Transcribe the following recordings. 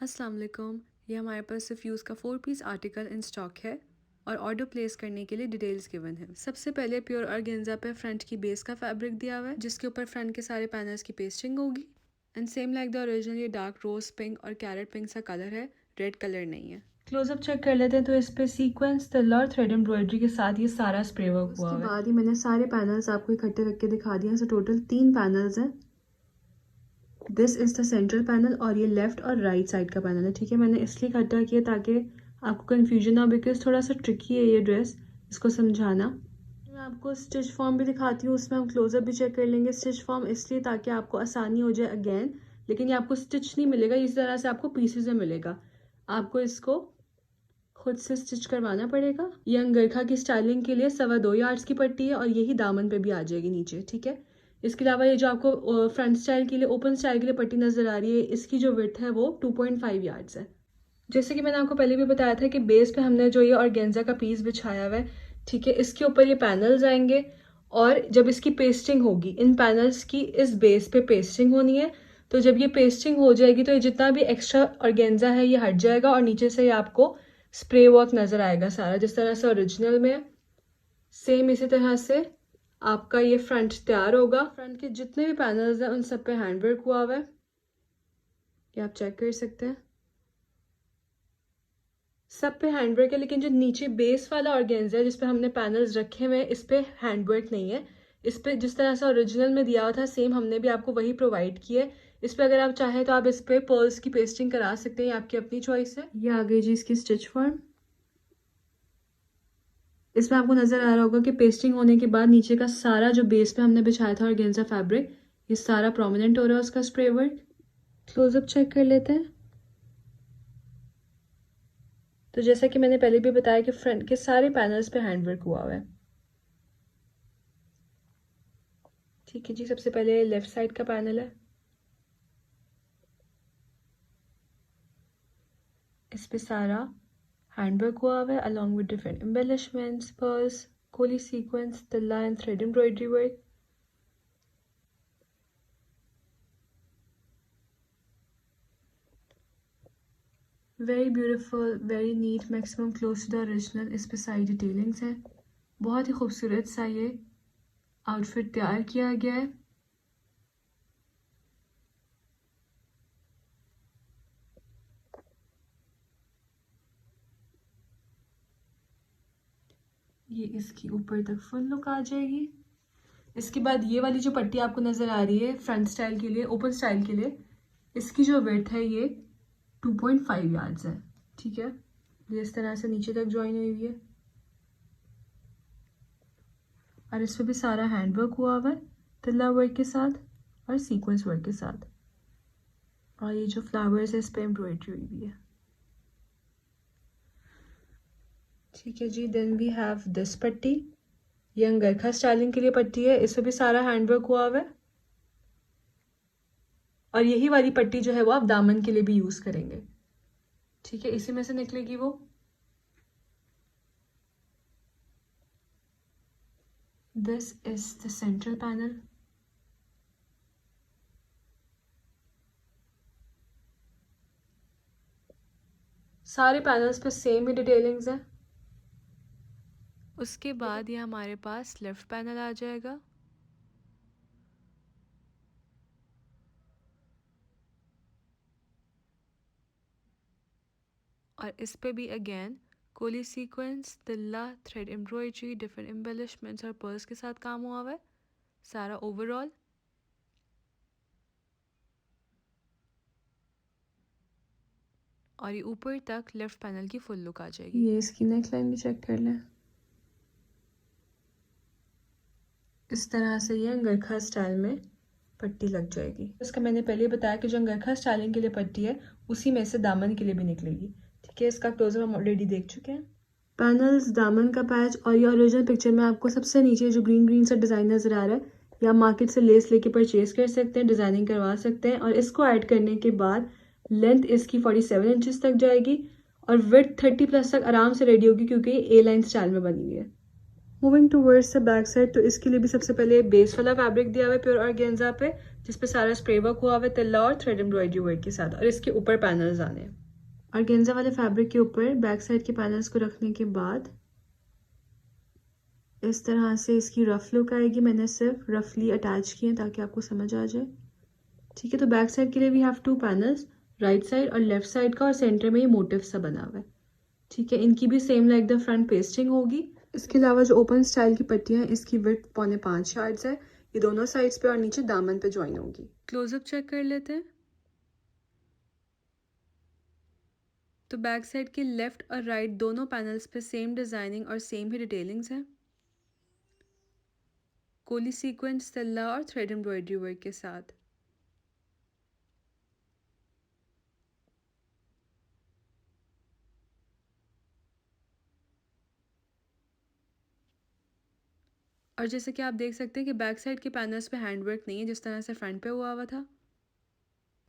अस्सलाम वालेकुम। ये हमारे पास सिर्फ यूज़ का 4 पीस आर्टिकल इन स्टॉक है और ऑर्डर प्लेस करने के लिए डिटेल्स गिवन है। सबसे पहले प्योर ऑर्गेन्जा पे फ्रंट की बेस का फैब्रिक दिया हुआ है जिसके ऊपर फ्रंट के सारे पैनल्स की पेस्टिंग होगी and same like the original ये डार्क रोज पिंक और कैरेट पिंक सा कलर है, रेड कलर नहीं है। क्लोजअप चेक कर लेते हैं तो इस पे सीक्वेंस तिल्ला और थ्रेड एम्ब्रॉयडरी के साथ ये सारा स्प्रे वर्क हुआ है। उसके बाद ही मैंने सारे पैनल्स आपको इकट्ठे रख के दिखा दिए हैं। सो टोटल 3 पैनल्स हैं। This is the central panel और ये लेफ्ट और राइट साइड का पैनल है। ठीक है, मैंने इसलिए इकट्ठा किया ताकि आपको कन्फ्यूजन ना हो, बिकॉज थोड़ा सा ट्रिकी है ये ड्रेस, इसको समझाना। मैं आपको स्टिच फॉर्म भी दिखाती हूँ, उसमें हम क्लोजअप भी चेक कर लेंगे। स्टिच फॉर्म इसलिए ताकि आपको आसानी हो जाए अगेन, लेकिन ये आपको स्टिच नहीं मिलेगा, इस तरह से आपको पीसेज में मिलेगा। आपको इसको खुद से स्टिच करवाना पड़ेगा। ये अंगरखा की स्टाइलिंग के लिए 2.25 यार्ड्स की पट्टी है और यही दामन पे भी आ जाएगी नीचे। ठीक है, इसके अलावा ये जो आपको फ्रंट स्टाइल के लिए, ओपन स्टाइल के लिए पट्टी नज़र आ रही है, इसकी जो विड्थ है वो 2.5 यार्ड्स है। जैसे कि मैंने आपको पहले भी बताया था कि बेस पे हमने जो ये ऑर्गेन्जा का पीस बिछाया हुआ है, ठीक है, इसके ऊपर ये पैनल्स आएंगे और जब इसकी पेस्टिंग होगी, इन पैनल्स की इस बेस पे पेस्टिंग होनी है। तो जब ये पेस्टिंग हो जाएगी तो ये जितना भी एक्स्ट्रा ऑर्गेन्जा है ये हट जाएगा और नीचे से ये आपको स्प्रे वर्क नज़र आएगा सारा, जिस तरह से ओरिजिनल में सेम इसी तरह से आपका ये फ्रंट तैयार होगा। फ्रंट के जितने भी पैनल्स हैं उन सब पे हैंडवर्क हुआ हुआ है, ये आप चेक कर सकते हैं, सब पे हैंडवर्क है। लेकिन जो नीचे बेस वाला ऑर्गेन्जा है जिस पे हमने पैनल्स रखे हुए हैं, इस पे हैंडवर्क नहीं है। इस पे जिस तरह से ओरिजिनल में दिया हुआ था सेम हमने भी आपको वही प्रोवाइड किया है। इस पे अगर आप चाहें तो आप इस पे पर्ल्स की पेस्टिंग करा सकते हैं, आपकी अपनी चॉइस है। ये आ गई जी इसकी स्टिच फॉर्म। इसमें आपको नजर आ रहा होगा कि पेस्टिंग होने के बाद नीचे का सारा जो बेस पे हमने बिछाया था ऑर्गेन्जा फैब्रिक, ये सारा प्रोमिनेंट हो रहा है उसका स्प्रे वर्क। क्लोजअप चेक कर लेते हैं। तो जैसा कि मैंने पहले भी बताया कि फ्रंट के सारे पैनल्स पे हैंडवर्क हुआ हुआ है। ठीक है जी, सबसे पहले लेफ्ट साइड का पैनल है, इस पे सारा हैंडवर्क हुआ हुआ है along with different embellishments, pearls, कोली सीक्वेंस, तिल्ला and thread embroidery work. Very beautiful, very neat, maximum close to the original. इस पे सारी डिटेलिंग्स हैं। बहुत ही खूबसूरत सा ये आउटफिट तैयार किया गया है। ये इसकी ऊपर तक फुल लुक आ जाएगी। इसके बाद ये वाली जो पट्टी आपको नज़र आ रही है फ्रंट स्टाइल के लिए, ओपन स्टाइल के लिए, इसकी जो विड्थ है ये 2.5 यार्ड्स है। ठीक है, ये इस तरह से नीचे तक ज्वाइन हुई हुई है और इस पर भी सारा हैंडवर्क हुआ हुआ है तिल्ला वर्क के साथ और सीक्वेंस वर्क के साथ। और ये जो फ्लावर्स है इस पर एम्ब्रॉयडरी हुई हुई है। ठीक है जी, देन वी हैव दिस पट्टी। ये अंगरखा स्टाइलिंग के लिए पट्टी है, इस पर भी सारा हैंडवर्क हुआ हुआ है और यही वाली पट्टी जो है वो आप दामन के लिए भी यूज करेंगे। ठीक है, इसी में से निकलेगी वो। This is the central panel. सारे पैनल्स पे सेम ही डिटेलिंग्स है। उसके बाद ये हमारे पास लेफ्ट पैनल आ जाएगा। और इस पे भी अगेन कोली सीक्वेंस, तिल्ला, थ्रेड एम्ब्रॉयडरी, डिफरेंट एम्बेलिशमेंट्स और पर्ल्स के साथ काम हुआ हुआ है सारा ओवरऑल। और ये ऊपर तक लेफ्ट पैनल की फुल लुक आ जाएगी। ये इसकी नेक लाइन भी चेक कर लें। इस तरह से ये अंगरखा स्टाइल में पट्टी लग जाएगी। इसका मैंने पहले बताया कि जो अंगरखा स्टाइलिंग के लिए पट्टी है उसी में से दामन के लिए भी निकलेगी। ठीक है, इसका क्लोजअप हम ऑलरेडी देख चुके हैं। पैनल्स, दामन का पैच और ये ओरिजिनल पिक्चर में आपको सबसे नीचे जो ग्रीन ग्रीन सा डिज़ाइन नज़र आ रहा है, या आप मार्केट से लेस लेके परचेज कर सकते हैं, डिज़ाइनिंग करवा सकते हैं। और इसको ऐड करने के बाद लेंथ इसकी 47 इंचेस तक जाएगी और विड्थ 30 प्लस तक आराम से रेडी होगी क्योंकि ए लाइन स्टाइल में बनी हुई है। Moving towards the back side, तो इसके लिए भी सबसे पहले बेस वाला फैब्रिक दिया हुआ है प्योर ऑर्गेन्जा पे, जिसपे सारा स्प्रे वर्क हुआ हुआ है तिल्ला और थ्रेड एम्ब्रॉयडरी वर्क के साथ, और इसके ऊपर पैनल्स आने हैं। ऑर्गेन्जा वाले फैब्रिक के ऊपर बैक साइड के पैनल्स को रखने के बाद इस तरह से इसकी रफ लुक आएगी। मैंने सिर्फ रफली अटैच किए हैं ताकि आपको समझ आ जाए। ठीक है, तो बैक साइड के लिए we have 2 panels, right side और लेफ्ट साइड का, और सेंटर में ये मोटिव सा बना हुआ है। ठीक है, इनकी भी same like the front pasting होगी। इसके अलावा जो ओपन स्टाइल की पट्टियां हैं, इसकी विड्थ 4.5 यार्ड्स है। ये दोनों साइड्स पे और नीचे दामन पे ज्वाइन होगी। क्लोजअप चेक कर लेते हैं। तो बैक साइड के लेफ्ट और राइट दोनों पैनल्स पे सेम डिजाइनिंग और सेम ही डिटेलिंग्स हैं, कोली सीक्वेंस, तिल्ला और थ्रेड एम्ब्रॉयडरी वर्क के साथ। और जैसे कि आप देख सकते हैं कि बैक साइड के पैनल्स पे हैंडवर्क नहीं है जिस तरह से फ्रंट पे हुआ था।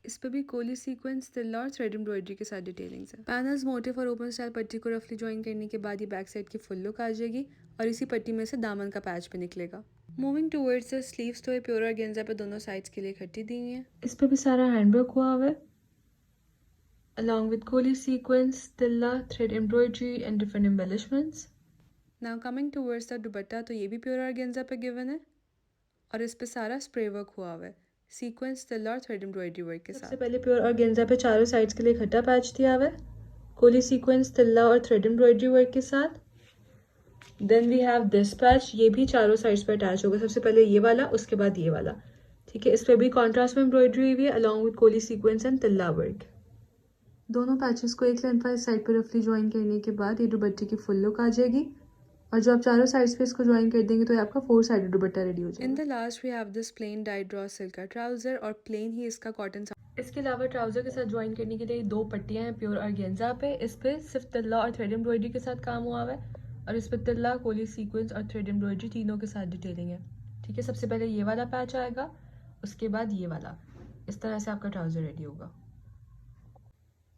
इस पे भी कोली सीक्वेंस, तिल्ला और थ्रेड एम्ब्रॉयडरी के साथ डिटेलिंग्स है। पैनल्स, मोटिव और ओपन स्टाइल पट्टी को रफली ज्वाइन करने के बाद ये बैक साइड की फुल लुक आ जाएगी और इसी पट्टी में से दामन का पैच भी निकलेगा। मूविंग टूवर्ड्स द स्लीव्स, तो ये प्योर ऑर्गेन्जा पे दोनों साइड्स के लिए इकट्ठी दी हुई है। इस पे भी सारा हैंडवर्क हुआ हुआ है along with कोली सीक्वेंस, तिल्ला, thread embroidery and different embellishments. Now coming towards the dupatta, तो ये भी प्योर ऑर्गेन्जा पे गिवन है और इस पे सारा स्प्रे वर्क हुआ हुआ है, सीक्वेंस, तिल्ला और थ्रेड एम्ब्रॉयडरी वर्क के साथ। सबसे पहले प्योर ऑर्गेन्जा पे चारों साइड्स के लिए इकट्ठा पैच दिया हुआ है, कोली सीक्वेंस, तिल्ला और थ्रेड एम्ब्रॉयडरी वर्क के साथ। Then we have this patch, ये भी चारों साइड्स पे अटैच होगा। सबसे पहले ये वाला, उसके बाद ये वाला। ठीक है, इस पे भी कॉन्ट्रास्ट में एम्ब्रॉयडरी हुई है अलॉन्ग विद कोली सीक्वेंस एंड तिल्ला वर्क। दोनों पैचेस को एक लेंथवाइज साइड पर रफली ज्वाइन करने के बाद ये दुपट्टे की फुल लुक आ जाएगी, और जो आप चारों साइड्स पे इसको ज्वाइन कर देंगे तो ये आपका 4 साइडेड दुपट्टा रेडी हो जाएगा। In the last we have this plain dyed raw silk का ट्राउजर, और प्लेन ही इसका कॉटन। इसके अलावा ट्राउजर के साथ ज्वाइन करने के लिए 2 पट्टियां हैं प्योर ऑर्गेन्जा पे। इस पे सिर्फ तिल्ला और थ्रेड एम्ब्रॉयडरी के साथ काम हुआ हुआ है, और इस पे तिल्ला, कोली सीक्वेंस और थ्रेड एम्ब्रॉयडरी तीनों के साथ डिटेलिंग है। ठीक है, सबसे पहले ये वाला पैच आएगा, उसके बाद ये वाला। इस तरह से आपका ट्राउजर रेडी होगा।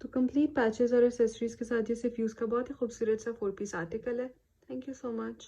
तो कंप्लीट पैचेस और एक्सेसरीज के साथ ये सिर्फ यूज़ का बहुत ही खूबसूरत सा 4 पीस आर्टिकल है। Thank you so much.